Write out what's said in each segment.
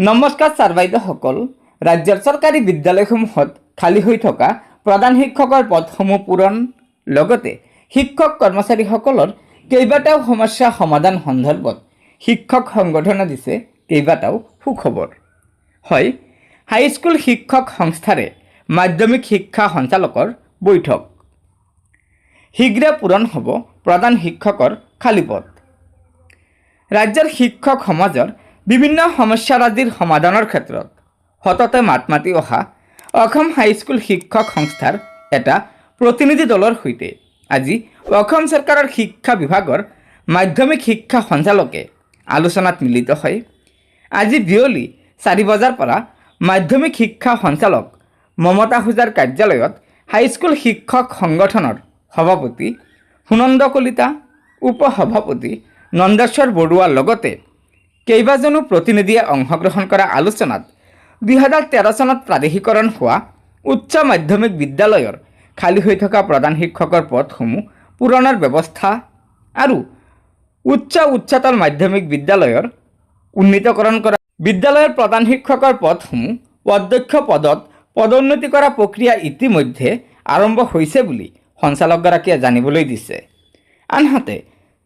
নমস্কাৰ ছাৰ বাইদেউসকল। ৰাজ্যৰ চৰকাৰী বিদ্যালয়সমূহত খালী হৈ থকা প্ৰধান শিক্ষকৰ পদসমূহ পূৰণ লগতে শিক্ষক কৰ্মচাৰীসকলৰ কেইবাটাও সমস্যা সমাধান সন্দৰ্ভত শিক্ষক সংগঠনে দিছে কেইবাটাও সুখবৰ। হয়, হাইস্কুল শিক্ষক সংস্থাৰে মাধ্যমিক শিক্ষা সঞ্চালকৰ বৈঠক। শীঘ্ৰে পূৰণ হ'ব প্ৰধান শিক্ষকৰ খালী পদ। ৰাজ্যৰ শিক্ষক সমাজৰ বিভিন্ন সমস্যাৰাজিৰ সমাধানৰ ক্ষেত্ৰত সততে মাত মাতি অহা অসম হাইস্কুল শিক্ষক সংস্থাৰ এটা প্ৰতিনিধি দলৰ সৈতে আজি অসম চৰকাৰৰ শিক্ষা বিভাগৰ মাধ্যমিক শিক্ষা সঞ্চালকে আলোচনাত মিলিত হয়। আজি বিয়লি 4 বজাৰ পৰা মাধ্যমিক শিক্ষা সঞ্চালক মমতা আহুজাৰ কাৰ্যালয়ত হাইস্কুল শিক্ষক সংগঠনৰ সভাপতি সুনন্দ কলিতা, উপসভাপতি নন্দেশ্বৰ বৰুৱাৰ লগতে কেইবাজনো প্ৰতিনিধিয়ে অংশগ্ৰহণ কৰা আলোচনাত 2013 চনত প্ৰাদেশিকৰণ হোৱা উচ্চ মাধ্যমিক বিদ্যালয়ৰ খালী হৈ থকা প্ৰধান শিক্ষকৰ পদসমূহ পূৰণৰ ব্যৱস্থা আৰু উচ্চতৰ মাধ্যমিক বিদ্যালয়ৰ উন্নীতকৰণ কৰা বিদ্যালয়ৰ প্ৰধান শিক্ষকৰ পদসমূহ অধ্যক্ষ পদত পদোন্নতি কৰা প্ৰক্ৰিয়া ইতিমধ্যে আৰম্ভ হৈছে বুলি সঞ্চালকগৰাকীয়ে জানিবলৈ দিছে। আনহাতে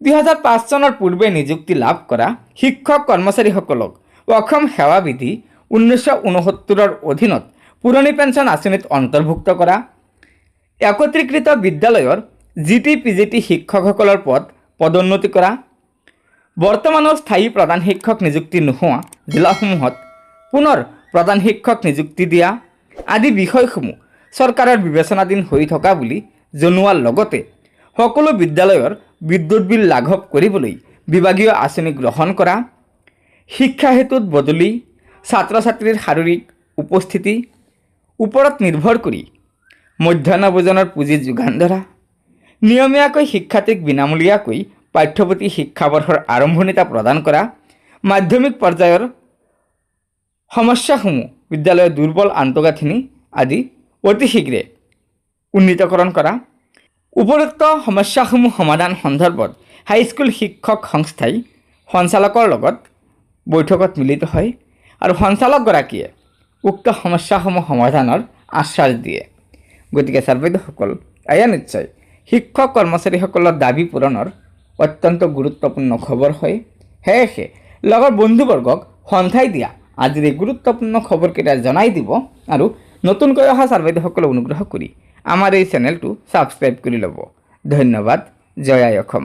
2005 চনৰ পূৰ্বে নিযুক্তি লাভ কৰা শিক্ষক কৰ্মচাৰীসকলক অসম সেৱা বিধি 1969ৰ অধীনত পুৰণি পেঞ্চন আঁচনিত অন্তৰ্ভুক্ত কৰা, একত্ৰীকৃত বিদ্যালয়ৰ GT PGT শিক্ষকসকলৰ পদোন্নতি কৰা, বৰ্তমানৰ স্থায়ী প্ৰধান শিক্ষক নিযুক্তি নোহোৱা জিলাসমূহত পুনৰ প্ৰধান শিক্ষক নিযুক্তি দিয়া আদি বিষয়সমূহ চৰকাৰৰ বিবেচনাধীন হৈ থকা বুলি জনোৱাৰ লগতে সকলো বিদ্যালয়ৰ বিদ্যুৎ বিল লাঘৱ কৰিবলৈ বিভাগীয় আঁচনি গ্ৰহণ কৰা, শিক্ষা হেতুত বদলি, ছাত্ৰ ছাত্ৰীৰ শাৰীৰিক উপস্থিতি ওপৰত নিৰ্ভৰ কৰি মধ্যাহ্ন ভোজনৰ পুঁজি যোগান ধৰা, নিয়মীয়াকৈ শিক্ষাৰ্থীক বিনামূলীয়াকৈ পাঠ্যপুথি শিক্ষাবৰ্ষৰ আৰম্ভণিতা প্ৰদান কৰা, মাধ্যমিক পৰ্যায়ৰ সমস্যাসমূহ বিদ্যালয়ৰ দুৰ্বল আন্তঃগাঁথনি আদি অতি শীঘ্ৰে উন্নীতকৰণ কৰা, উপৰোক্ত সমস্যাসমূহ সমাধান সন্দৰ্ভত হাইস্কুল শিক্ষক সংস্থাই সঞ্চালকৰ লগত বৈঠকত মিলিত হয় আৰু সঞ্চালকগৰাকীয়ে উক্ত সমস্যাসমূহ সমাধানৰ আশ্বাস দিয়ে। গতিকে ছাৰ বাইদেউসকল, এয়া নিশ্চয় শিক্ষক কৰ্মচাৰীসকলৰ দাবী পূৰণৰ অত্যন্ত গুৰুত্বপূৰ্ণ খবৰ হয়। সেয়েহে লগৰ বন্ধুবৰ্গক সন্ধাই দিয়া আজিৰ এই গুৰুত্বপূৰ্ণ খবৰকেইটা জনাই দিব আৰু নতুনকৈ অহা ছাৰ বাইদেউসকলে অনুগ্ৰহ কৰি আমাৰ এই চেনেলটো ছাবস্ক্ৰাইব কৰি ল'ব। ধন্যবাদ। জয় আই অসম।